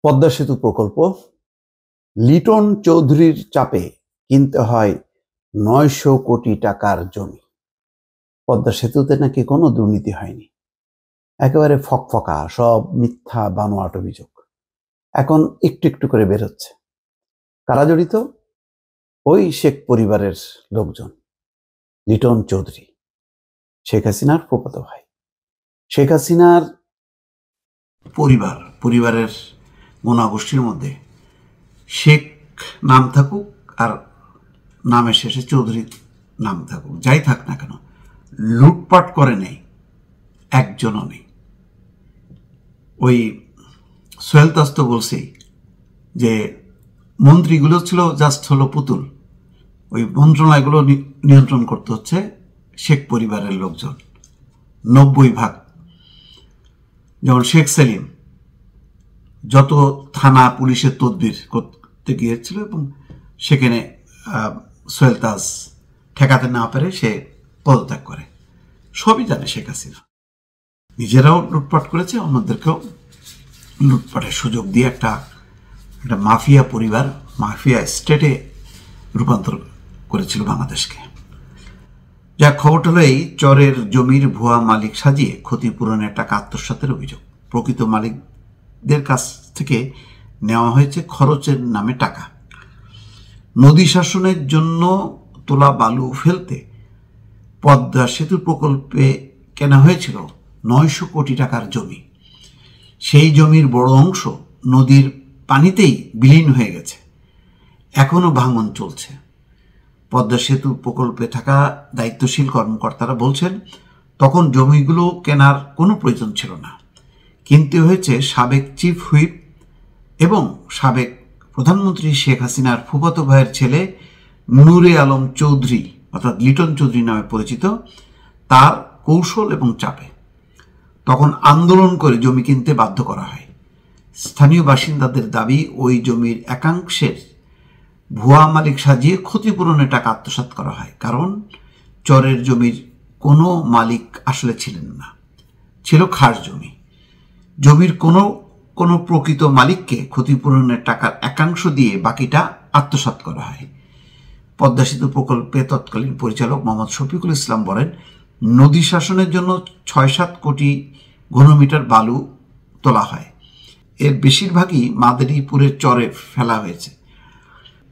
পদ্মা সেতু প্রকল্প লিটন চৌধুরীর চাপে কিনতে হয় ৯০০ কোটি টাকার জমি। পদ্মা সেতুতে নাকি কোনো দুর্নীতি হয়নি, একেবারে ফকফকা সব মিথ্যা বানোয়াট অভিযোগ এখন একটু একটু করে বেরোচ্ছে। কারা জড়িত? ওই শেখ পরিবারের লোকজন। লিটন চৌধুরী শেখ হাসিনার ফুফাতো ভাই। শেখ হাসিনার পরিবারের গোষ্ঠীর মধ্যে শেখ নাম থাকুক আর নামের শেষে চৌধুরী নাম থাকুক, যাই থাক না কেন, লুটপাট করে নেই একজনও নেই। ওই সোহেল তাজ তো বলছেই যে মন্ত্রীগুলো ছিল জাস্ট হলো পুতুল, ওই মন্ত্রণালয়গুলো নিয়ন্ত্রণ করতে হচ্ছে শেখ পরিবারের লোকজন ৯০%। যেমন শেখ সেলিম যত থানা পুলিশের তদবির করতে গিয়েছিল এবং সেখানে সোহেল তাজ ঠেকাতে না পারে সে পদত্যাগ করে। সবই জানে শেখ হাসিনা। নিজেরাও লুটপাট করেছে, অন্যদেরকেও লুটপাটের সুযোগ দিয়ে একটা মাফিয়া পরিবার, মাফিয়া স্টেটে রূপান্তর করেছিল বাংলাদেশকে। যা খবরটা হলো এই, চরের জমির ভুয়া মালিক সাজিয়ে ক্ষতিপূরণের টাকা আত্মসাতের অভিযোগ। প্রকৃত মালিকদের কাছ থেকে নেওয়া হয়েছে খরচের নামে টাকা। নদী শাসনের জন্য তোলা বালু ফেলতে পদ্মা সেতু প্রকল্পে কেনা হয়েছিল ৯০০ কোটি টাকার জমি। সেই জমির বড় অংশ নদীর পানিতেই বিলীন হয়ে গেছে, এখনো ভাঙন চলছে। পদ্মা সেতু প্রকল্পে থাকা দায়িত্বশীল কর্মকর্তারা বলছেন তখন জমিগুলো কেনার কোনো প্রয়োজন ছিল না, কিনতে হয়েছে সাবেক চিফ হুইপ এবং সাবেক প্রধানমন্ত্রী শেখ হাসিনার ফুফাতো ভাইয়ের ছেলে নূরে আলম চৌধুরী অর্থাৎ লিটন চৌধুরী নামে পরিচিত, তার কৌশল এবং চাপে। তখন আন্দোলন করে জমি কিনতে বাধ্য করা হয়। স্থানীয় বাসিন্দাদের দাবি ওই জমির একাংশের ভুয়া মালিক সাজিয়ে ক্ষতিপূরণের টাকা আত্মসাৎ করা হয়, কারণ চরের জমির কোনো মালিক আসলে ছিলেন না, ছিল খাস জমি। জমির কোনো প্রকৃত মালিককে ক্ষতিপূরণের টাকার একাংশ দিয়ে বাকিটা আত্মসাৎ করা হয়। পদ্মা সেতু প্রকল্পে তৎকালীন পরিচালক মোহাম্মদ শফিকুল ইসলাম বলেন, নদী শাসনের জন্য ৬-৭ কোটি ঘনমিটার বালু তোলা হয়। এর বেশিরভাগই মাদারীপুরের চরে ফেলা হয়েছে।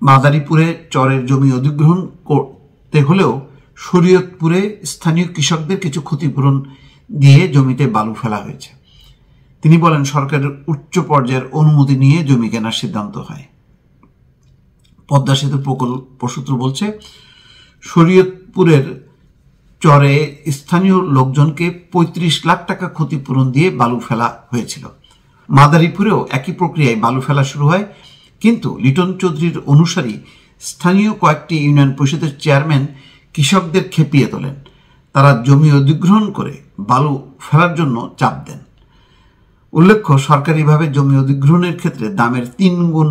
মাদারীপুরে চরের জমি অধিগ্রহণ করতে হলেও শরীয়তপুরে স্থানীয় কৃষকদের কিছু ক্ষতিপূরণ দিয়ে জমিতে বালু ফেলা হয়েছে। তিনি বলেন, সরকারের উচ্চ পর্যায়ের অনুমতি নিয়ে জমি কেনার সিদ্ধান্ত হয়। পদ্মা সেতু প্রকল্প সূত্র বলছে, শরীয়তপুরের চরে স্থানীয় লোকজনকে ৩৫ লাখ টাকা ক্ষতিপূরণ দিয়ে বালু ফেলা হয়েছিল। মাদারীপুরেও একই প্রক্রিয়ায় বালু ফেলা শুরু হয়, কিন্তু লিটন চৌধুরীর অনুসারী স্থানীয় কয়েকটি ইউনিয়ন পরিষদের চেয়ারম্যান কৃষকদের খেপিয়ে তোলেন। তারা জমি অধিগ্রহণ করে বালু ফেলার জন্য চাপ দেন। উল্লেখ্য, সরকারিভাবে জমি অধিগ্রহণের ক্ষেত্রে দামের ৩ গুণ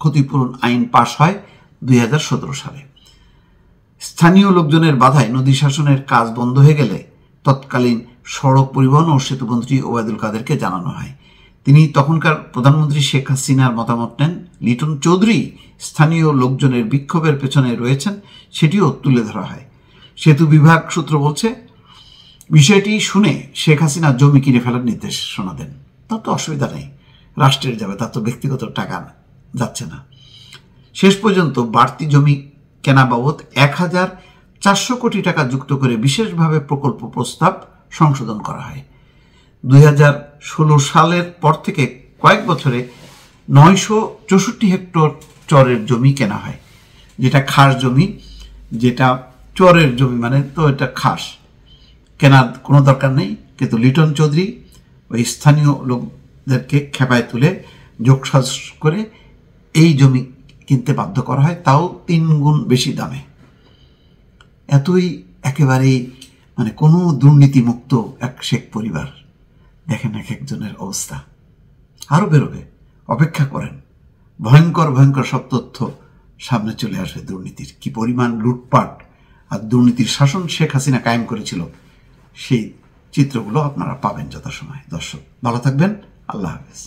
ক্ষতিপূরণ আইন পাশ হয় ২০১৭ সালে। স্থানীয় লোকজনের বাধায় নদী শাসনের কাজ বন্ধ হয়ে গেলে তৎকালীন সড়ক পরিবহন ও সেতুমন্ত্রী ওবায়দুল কাদেরকে জানানো হয়। তিনি তখনকার প্রধানমন্ত্রী শেখ হাসিনার মতামত নেন। লিটন চৌধুরী স্থানীয় লোকজনের বিক্ষোভের পেছনে রয়েছেন, সেটিও তুলে ধরা হয়। সেতু বিভাগ সূত্র বলছে, বিষয়টি শুনে শেখ হাসিনা জমি কিনে ফেলার নির্দেশনা দেন। তার তো অসুবিধা নেই, রাষ্ট্রের যাবে, তার তো ব্যক্তিগত টাকা যাচ্ছে না। শেষ পর্যন্ত বাড়তি জমি কেনা বাবদ ১,৪০০ কোটি টাকা যুক্ত করে বিশেষভাবে প্রকল্প প্রস্তাব সংশোধন করা হয়। ২০১৬ সালের পর থেকে কয়েক বছরে ৯৬৪ হেক্টর চরের জমি কেনা হয়, যেটা খাস জমি। যেটা চরের জমি মানে তো এটা খাস, কেনার কোনো দরকার নেই। কিন্তু লিটন চৌধুরী ওই স্থানীয় লোকদেরকে খেপায় তুলে যোগসাজ করে এই জমি কিনতে বাধ্য করা হয়, তাও ৩ গুণ বেশি দামে। এতই একেবারেই কোনো দুর্নীতিমুক্ত এক শেখ পরিবার। দেখেন এক একজনের অবস্থা। আরও বেরোবে, অপেক্ষা করেন। ভয়ঙ্কর ভয়ঙ্কর সব তথ্য সামনে চলে আসবে দুর্নীতির, কি পরিমাণ লুটপাট আর দুর্নীতির শাসন শেখ হাসিনা কায়েম করেছিল, সেই চিত্রগুলো আপনারা পাবেন যথাসময়। দর্শক ভালো থাকবেন, আল্লাহ হাফেজ।